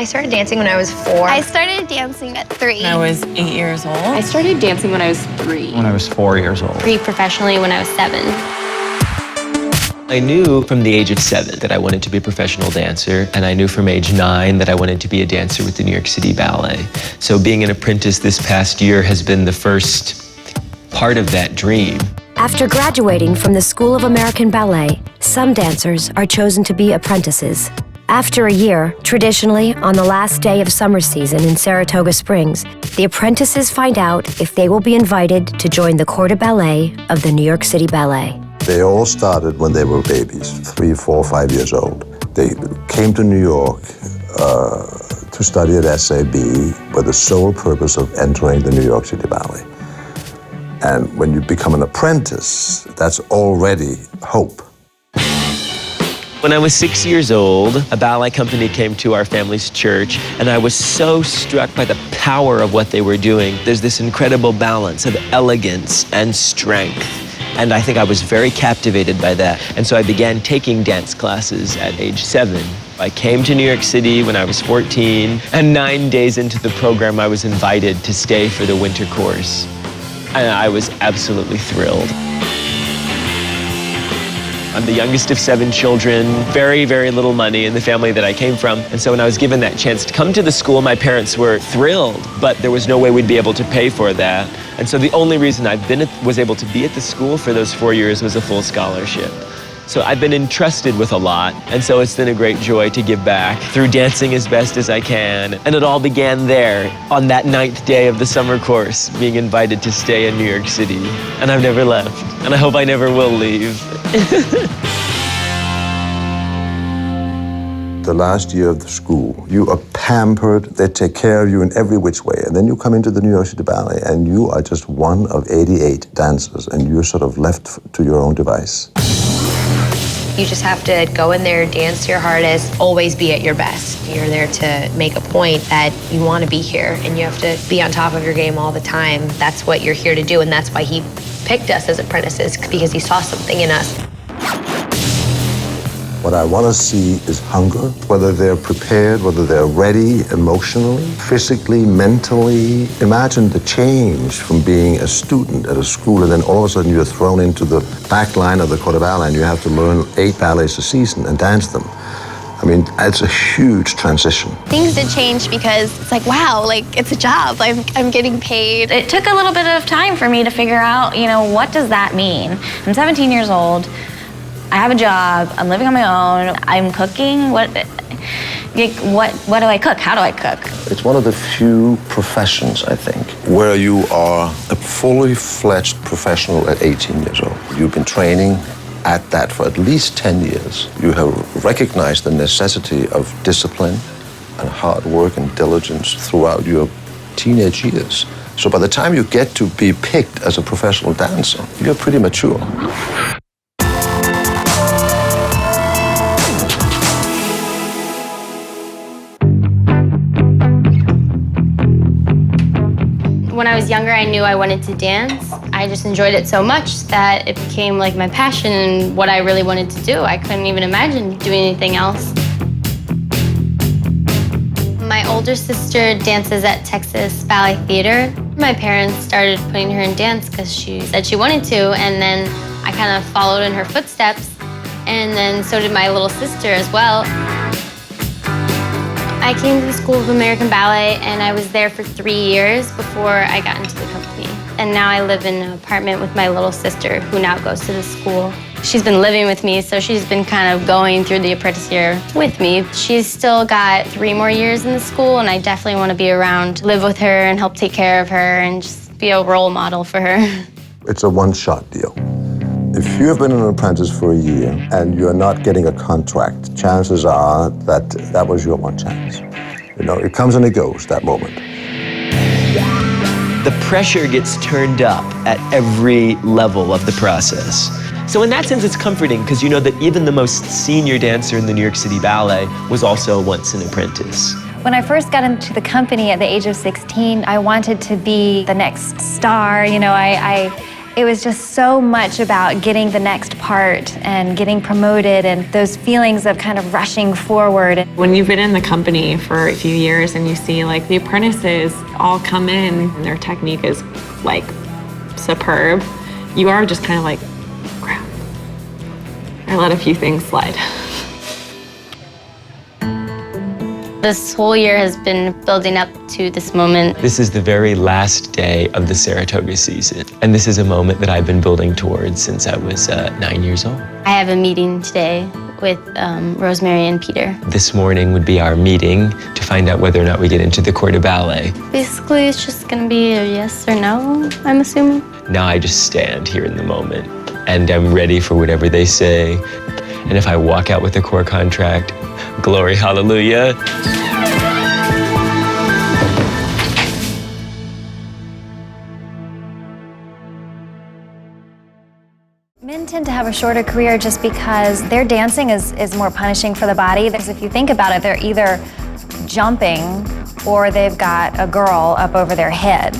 I started dancing when I was 4. I started dancing at 3. When I was 8 years old. I started dancing when I was 3. When I was 4 years old. Pre-professionally when I was 7. I knew from the age of 7 that I wanted to be a professional dancer, and I knew from age 9 that I wanted to be a dancer with the New York City Ballet. So being an apprentice this past year has been the first part of that dream. After graduating from the School of American Ballet, some dancers are chosen to be apprentices. After a year, traditionally on the last day of summer season in Saratoga Springs, the apprentices find out if they will be invited to join the corps de ballet of the New York City Ballet. They all started when they were babies, 3, 4, 5 years old. They came to New York to study at SAB with the sole purpose of entering the New York City Ballet. And when you become an apprentice, that's already hope. When I was 6 years old, a ballet company came to our family's church, and I was so struck by the power of what they were doing. There's this incredible balance of elegance and strength, and I think I was very captivated by that. And so I began taking dance classes at age 7. I came to New York City when I was 14, and 9 days into the program, I was invited to stay for the winter course. And I was absolutely thrilled. I'm the youngest of 7 children, very, very little money in the family that I came from. And so when I was given that chance to come to the school, my parents were thrilled, but there was no way we'd be able to pay for that. And so the only reason I was able to be at the school for those 4 years was a full scholarship. So I've been entrusted with a lot, and so it's been a great joy to give back through dancing as best as I can. And it all began there, on that 9th day of the summer course, being invited to stay in New York City. And I've never left, and I hope I never will leave. The last year of the school, you are pampered, they take care of you in every which way. And then you come into the New York City Ballet, and you are just one of 88 dancers, and you're sort of left to your own device. You just have to go in there, dance your hardest, always be at your best. You're there to make a point that you want to be here, and you have to be on top of your game all the time. That's what you're here to do, and that's why he picked us as apprentices, because he saw something in us. What I want to see is hunger, whether they're prepared, whether they're ready emotionally, physically, mentally. Imagine the change from being a student at a school, and then all of a sudden you're thrown into the back line of the corps de ballet, and you have to learn 8 ballets a season and dance them. I mean, it's a huge transition. Things did change because it's like, wow, like it's a job. I'm getting paid. It took a little bit of time for me to figure out, what does that mean? I'm 17 years old. I have a job, I'm living on my own, I'm cooking. What do I cook? How do I cook? It's one of the few professions, I think, where you are a fully fledged professional at 18 years old. You've been training at that for at least 10 years. You have recognized the necessity of discipline and hard work and diligence throughout your teenage years. So by the time you get to be picked as a professional dancer, you're pretty mature. When I was younger, I knew I wanted to dance. I just enjoyed it so much that it became like my passion and what I really wanted to do. I couldn't even imagine doing anything else. My older sister dances at Texas Ballet Theater. My parents started putting her in dance because she said she wanted to, and then I kind of followed in her footsteps, and then so did my little sister as well. I came to the School of American Ballet, and I was there for 3 years before I got into the company. And now I live in an apartment with my little sister, who now goes to the school. She's been living with me, so she's been kind of going through the apprentice year with me. She's still got 3 more years in the school, and I definitely want to be around, live with her, and help take care of her, and just be a role model for her. It's a one-shot deal. If you have been an apprentice for a year and you're not getting a contract, chances are that that was your one chance. It comes and it goes, that moment. The pressure gets turned up at every level of the process. So in that sense, it's comforting because you know that even the most senior dancer in the New York City Ballet was also once an apprentice. When I first got into the company at the age of 16, I wanted to be the next star. It was just so much about getting the next part and getting promoted and those feelings of kind of rushing forward. When you've been in the company for a few years and you see like the apprentices all come in and their technique is like superb, you are just kind of like, crap, I let a few things slide. This whole year has been building up to this moment. This is the very last day of the Saratoga season, and this is a moment that I've been building towards since I was 9 years old. I have a meeting today with Rosemary and Peter. This morning would be our meeting to find out whether or not we get into the Corps de Ballet. Basically, it's just gonna be a yes or no, I'm assuming. Now I just stand here in the moment, and I'm ready for whatever they say. And if I walk out with a Corps contract, glory, hallelujah. Men tend to have a shorter career just because their dancing is more punishing for the body. Because if you think about it, they're either jumping or they've got a girl up over their head.